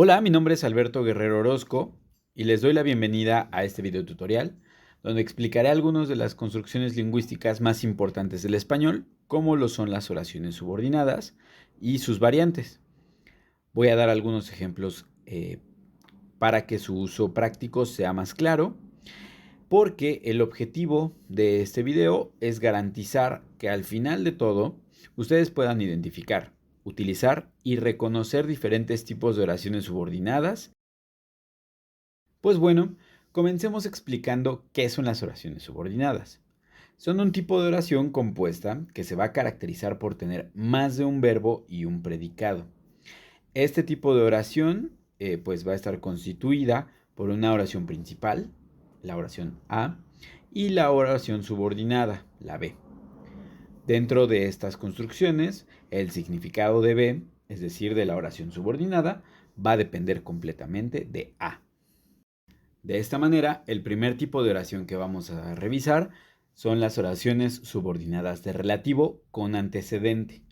Hola, mi nombre es Alberto Guerrero Orozco y les doy la bienvenida a este video tutorial donde explicaré algunas de las construcciones lingüísticas más importantes del español, como lo son las oraciones subordinadas y sus variantes. Voy a dar algunos ejemplos para que su uso práctico sea más claro, porque el objetivo de este video es garantizar que al final de todo ustedes puedan identificar, utilizar y reconocer diferentes tipos de oraciones subordinadas. Pues bueno, comencemos explicando qué son las oraciones subordinadas. Son un tipo de oración compuesta que se va a caracterizar por tener más de un verbo y un predicado. Este tipo de oración pues va a estar constituida por una oración principal, la oración A, y la oración subordinada, la B. Dentro de estas construcciones, el significado de B, es decir, de la oración subordinada, va a depender completamente de A. De esta manera, el primer tipo de oración que vamos a revisar son las oraciones subordinadas de relativo con antecedente.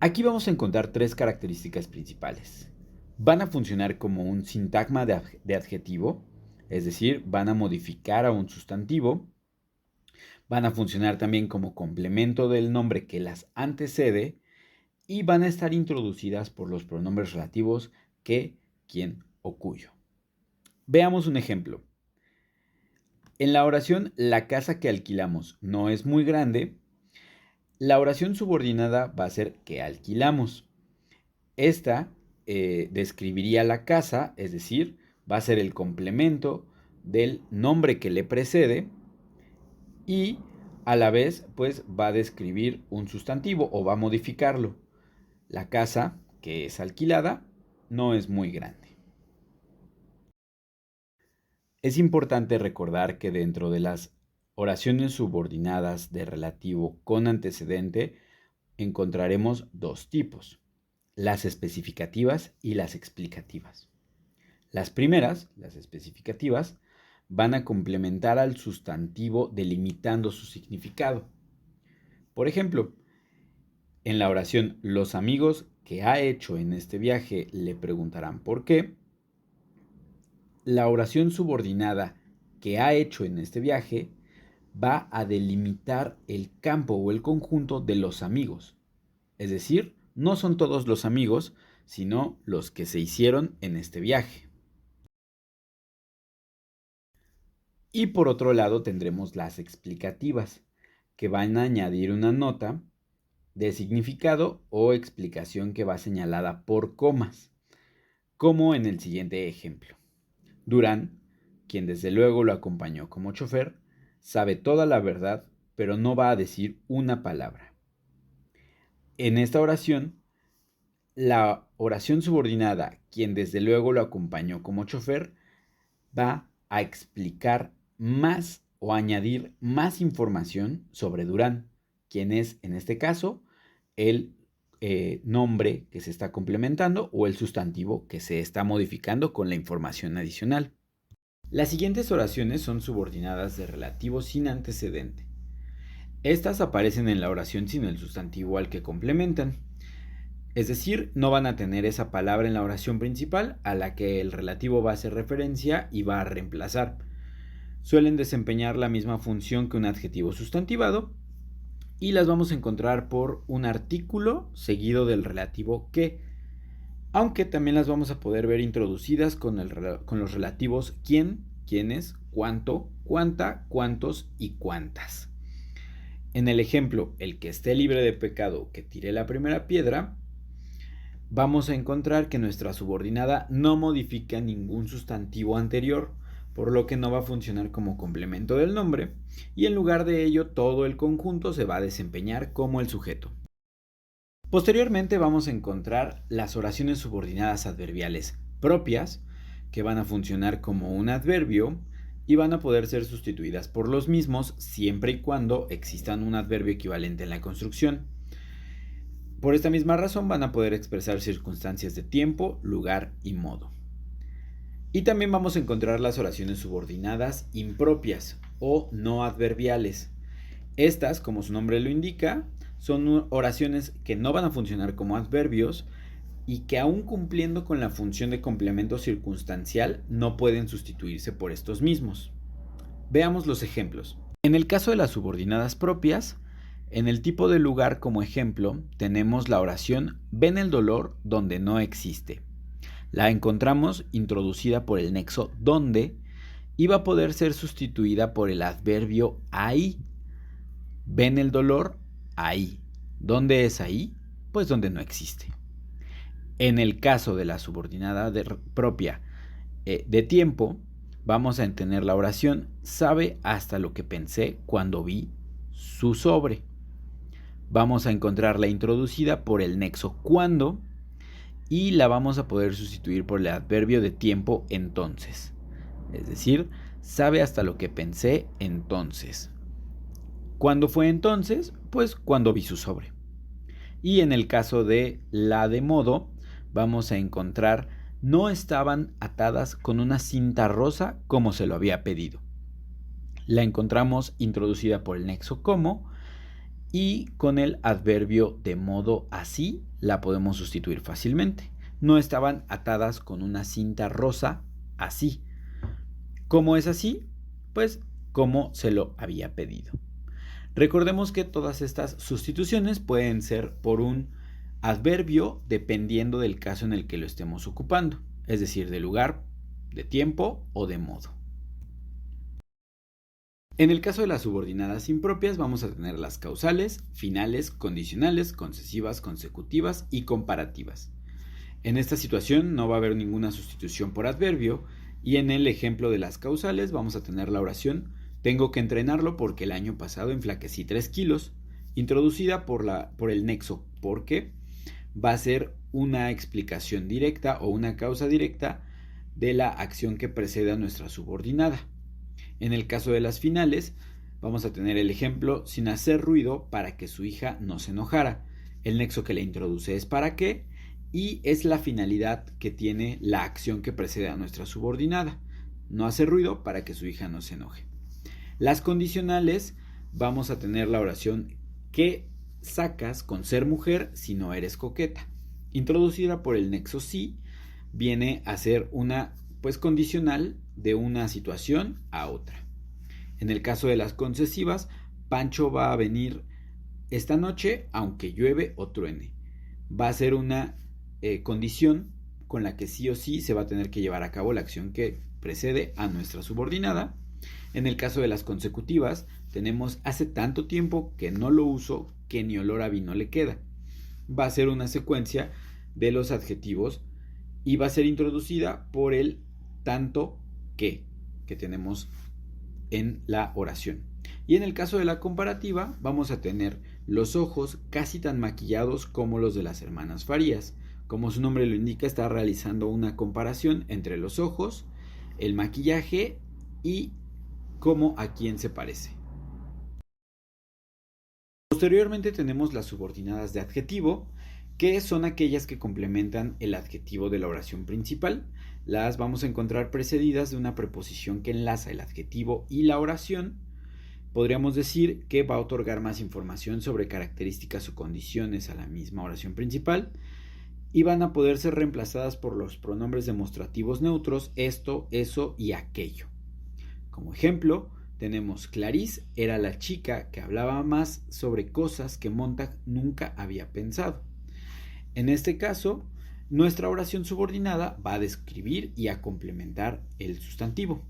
Aquí vamos a encontrar tres características principales. Van a funcionar como un sintagma de adjetivo, es decir, van a modificar a un sustantivo. Van a funcionar también como complemento del nombre que las antecede y van a estar introducidas por los pronombres relativos que, quién o cuyo. Veamos un ejemplo. En la oración la casa que alquilamos no es muy grande, la oración subordinada va a ser que alquilamos. Esta describiría la casa, es decir, va a ser el complemento del nombre que le precede y a la vez pues va a describir un sustantivo o va a modificarlo. La casa que es alquilada no es muy grande. Es importante recordar que dentro de las oraciones subordinadas de relativo con antecedente encontraremos dos tipos, las especificativas y las explicativas. Las primeras, las especificativas, van a complementar al sustantivo delimitando su significado. Por ejemplo, en la oración los amigos que ha hecho en este viaje le preguntarán por qué, la oración subordinada que ha hecho en este viaje va a delimitar el campo o el conjunto de los amigos. Es decir, no son todos los amigos, sino los que se hicieron en este viaje. Y por otro lado tendremos las explicativas, que van a añadir una nota de significado o explicación que va señalada por comas, como en el siguiente ejemplo. Durán, quien desde luego lo acompañó como chofer, sabe toda la verdad, pero no va a decir una palabra. En esta oración, la oración subordinada, quien desde luego lo acompañó como chofer, va a explicar más o añadir más información sobre Durán, quien es en este caso el nombre que se está complementando o el sustantivo que se está modificando con la información adicional. Las siguientes oraciones son subordinadas de relativo sin antecedente. Estas aparecen en la oración sin el sustantivo al que complementan. Es decir, no van a tener esa palabra en la oración principal a la que el relativo va a hacer referencia y va a reemplazar. Suelen desempeñar la misma función que un adjetivo sustantivado y las vamos a encontrar por un artículo seguido del relativo que, aunque también las vamos a poder ver introducidas con los relativos quién, quiénes, cuánto, cuánta, cuántos y cuántas. En el ejemplo, el que esté libre de pecado que tire la primera piedra, vamos a encontrar que nuestra subordinada no modifica ningún sustantivo anterior, por lo que no va a funcionar como complemento del nombre, y en lugar de ello todo el conjunto se va a desempeñar como el sujeto. Posteriormente vamos a encontrar las oraciones subordinadas adverbiales propias, que van a funcionar como un adverbio y van a poder ser sustituidas por los mismos siempre y cuando existan un adverbio equivalente en la construcción. Por esta misma razón van a poder expresar circunstancias de tiempo, lugar y modo. Y también vamos a encontrar las oraciones subordinadas impropias o no adverbiales. Estas, como su nombre lo indica, son oraciones que no van a funcionar como adverbios, y que aún cumpliendo con la función de complemento circunstancial no pueden sustituirse por estos mismos. Veamos los ejemplos. En el caso de las subordinadas propias, en el tipo de lugar como ejemplo tenemos la oración ven el dolor donde no existe. La encontramos introducida por el nexo donde y va a poder ser sustituida por el adverbio ahí. Ven el dolor ahí. ¿Dónde es ahí? Pues donde no existe. En el caso de la subordinada propia de tiempo, vamos a tener la oración sabe hasta lo que pensé cuando vi su sobre. Vamos a encontrarla introducida por el nexo cuando y la vamos a poder sustituir por el adverbio de tiempo entonces. Es decir, sabe hasta lo que pensé entonces. ¿Cuándo fue entonces? Pues cuando vi su sobre. Y en el caso de la de modo, vamos a encontrar no estaban atadas con una cinta rosa como se lo había pedido. La encontramos introducida por el nexo como y con el adverbio de modo así la podemos sustituir fácilmente. No estaban atadas con una cinta rosa así. ¿Cómo es así? Pues como se lo había pedido. Recordemos que todas estas sustituciones pueden ser por un adverbio dependiendo del caso en el que lo estemos ocupando, es decir, de lugar, de tiempo o de modo. En el caso de las subordinadas impropias vamos a tener las causales, finales, condicionales, concesivas, consecutivas y comparativas. En esta situación no va a haber ninguna sustitución por adverbio y en el ejemplo de las causales vamos a tener la oración tengo que entrenarlo porque el año pasado enflaquecí 3 kilos, introducida por el nexo porque va a ser una explicación directa o una causa directa de la acción que precede a nuestra subordinada. En el caso de las finales, vamos a tener el ejemplo sin hacer ruido para que su hija no se enojara. El nexo que le introduce es para qué y es la finalidad que tiene la acción que precede a nuestra subordinada. No hacer ruido para que su hija no se enoje. Las condicionales vamos a tener la oración ¿qué sacas con ser mujer si no eres coqueta? Introducida por el nexo sí, viene a ser una condicional de una situación a otra. En el caso de las concesivas, Pancho va a venir esta noche aunque llueve o truene. Va a ser una condición con la que sí o sí se va a tener que llevar a cabo la acción que precede a nuestra subordinada. En el caso de las consecutivas, tenemos hace tanto tiempo que no lo uso que ni olor a vino le queda. Va a ser una secuencia de los adjetivos y va a ser introducida por el tanto que tenemos en la oración. Y en el caso de la comparativa, vamos a tener los ojos casi tan maquillados como los de las hermanas Farías. Como su nombre lo indica, está realizando una comparación entre los ojos, el maquillaje y cómo a quién se parece. Posteriormente tenemos las subordinadas de adjetivo, que son aquellas que complementan el adjetivo de la oración principal. Las vamos a encontrar precedidas de una preposición que enlaza el adjetivo y la oración. Podríamos decir que va a otorgar más información sobre características o condiciones a la misma oración principal y van a poder ser reemplazadas por los pronombres demostrativos neutros esto, eso y aquello. Como ejemplo, tenemos Clarice era la chica que hablaba más sobre cosas que Montag nunca había pensado. En este caso, nuestra oración subordinada va a describir y a complementar el sustantivo.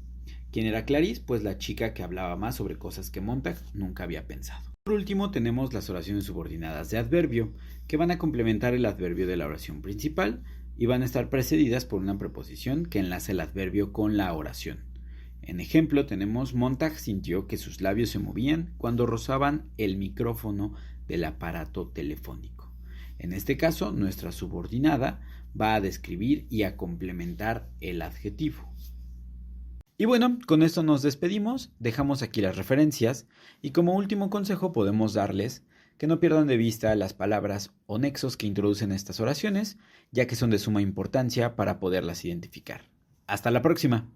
¿Quién era Clarice? Pues la chica que hablaba más sobre cosas que Montag nunca había pensado. Por último, tenemos las oraciones subordinadas de adverbio, que van a complementar el adverbio de la oración principal y van a estar precedidas por una preposición que enlaza el adverbio con la oración. En ejemplo, tenemos Montag sintió que sus labios se movían cuando rozaban el micrófono del aparato telefónico. En este caso, nuestra subordinada va a describir y a complementar el adjetivo. Y bueno, con esto nos despedimos, dejamos aquí las referencias y como último consejo podemos darles que no pierdan de vista las palabras o nexos que introducen estas oraciones, ya que son de suma importancia para poderlas identificar. ¡Hasta la próxima!